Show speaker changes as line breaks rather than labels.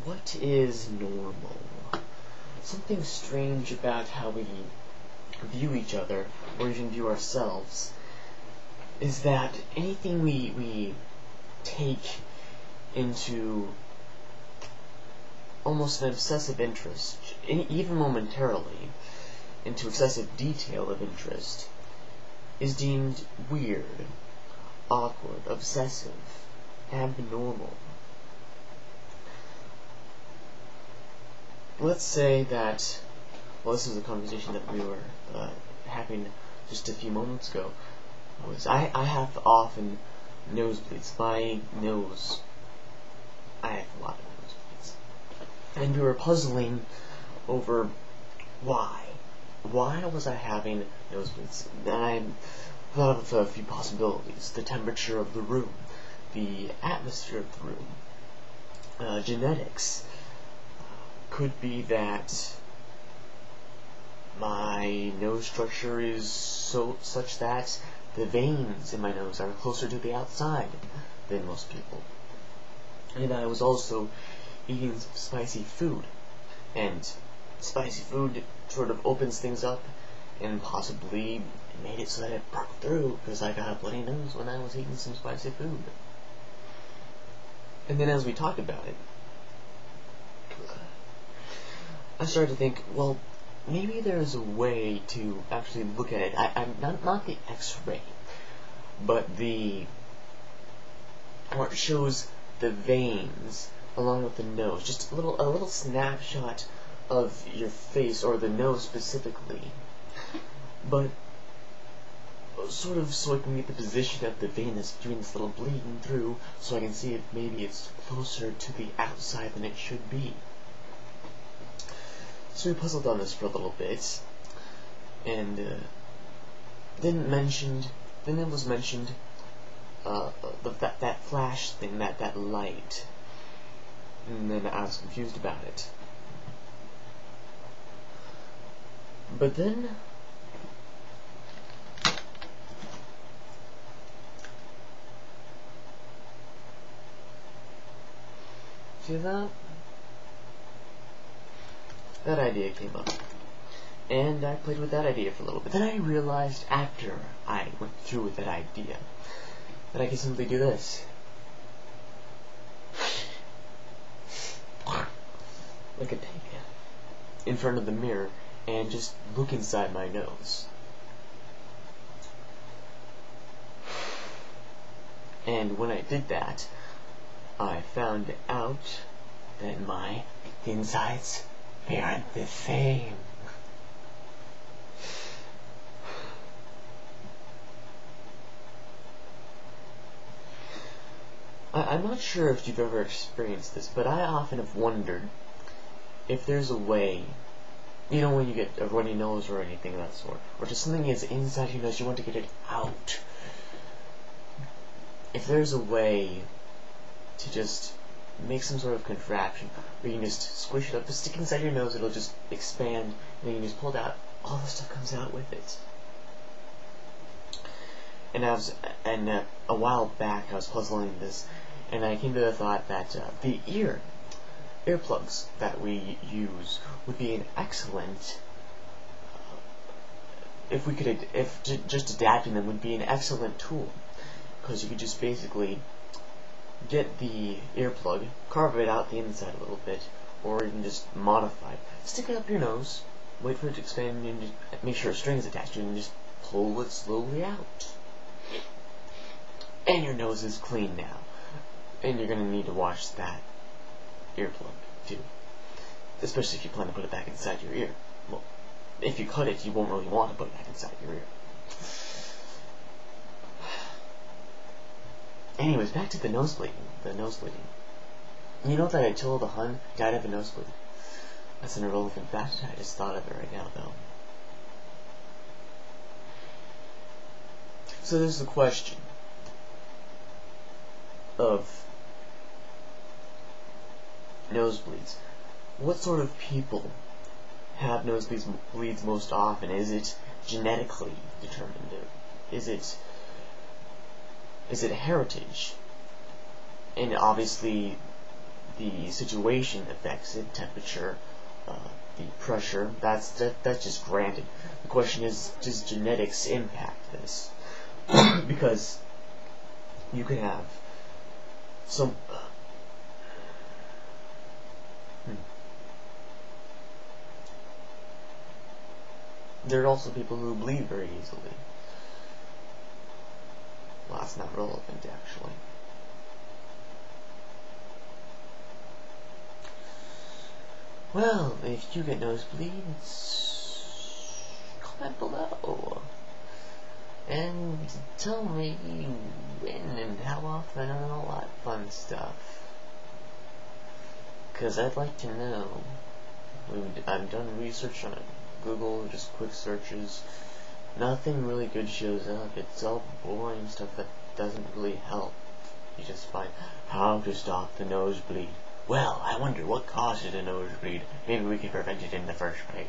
What is normal? Something strange about how we view each other, or even view ourselves, is that anything we take into almost an obsessive interest, even momentarily, into excessive detail of interest, is deemed weird, awkward, obsessive, abnormal. Let's say that, well, this is a conversation that we were having just a few moments ago. I have often nosebleeds. My nose, I have a lot of nosebleeds. And we were puzzling over why. Why was I having nosebleeds? And I thought of a few possibilities. The temperature of the room, the atmosphere of the room, genetics. Could be that my nose structure is such that the veins in my nose are closer to the outside than most people. And I was also eating some spicy food, and spicy food sort of opens things up and possibly made it so that it broke through because I got a bloody nose when I was eating some spicy food. And then as we talked about it, I started to think, well, maybe there's a way to actually look at it. I'm not the X-ray, but where it shows the veins along with the nose, just a little snapshot of your face or the nose specifically, but sort of so I can get the position of the vein that's doing this little bleeding through, so I can see if maybe it's closer to the outside than it should be. So we puzzled on this for a little bit, and then it was mentioned that flash thing, that light, and then I was confused about it. But then see that? That idea came up, and I played with that idea for a little bit. Then I realized after I went through with that idea that I could simply do this. I could take it in front of the mirror and just look inside my nose. And when I did that, I found out that my insides aren't the same. I'm not sure if you've ever experienced this, but I often have wondered if there's a way, you know, when you get a runny nose or anything of that sort, or just something is inside your nose, you want to get it out. If there's a way to just make some sort of contraption where you can just squish it up, just stick it inside your nose, it'll just expand, and then you just pull it out, all the stuff comes out with it. And a while back I was puzzling this, and I came to the thought that the earplugs that we use would be an excellent, just adapting them would be an excellent tool, because you could just basically get the earplug, carve it out the inside a little bit, or even just modify it. Stick it up your nose, wait for it to expand, and just make sure a string is attached to it, and just pull it slowly out. And your nose is clean now. And you're going to need to wash that earplug too. Especially if you plan to put it back inside your ear. Well, if you cut it, you won't really want to put it back inside your ear. Anyways, back to the nosebleeding. You know that Attila the Hun died of a nosebleed? That's an irrelevant fact. I just thought of it right now, though. So there's the question of nosebleeds. What sort of people have nosebleeds most often? Is it genetically determined? Is it heritage? And obviously the situation affects it, temperature, the pressure. That's just granted. The question is, does genetics impact this? Because you could have some. There are also people who bleed very easily. Well, that's not relevant, actually. Well, if you get nosebleeds, comment below. And tell me when and how often and all that fun stuff. 'Cause I'd like to know. I've done research on it. Google, just quick searches. Nothing really good shows up. It's all boring stuff that doesn't really help. You just find how to stop the nosebleed. Well, I wonder what causes a nosebleed. Maybe we can prevent it in the first place.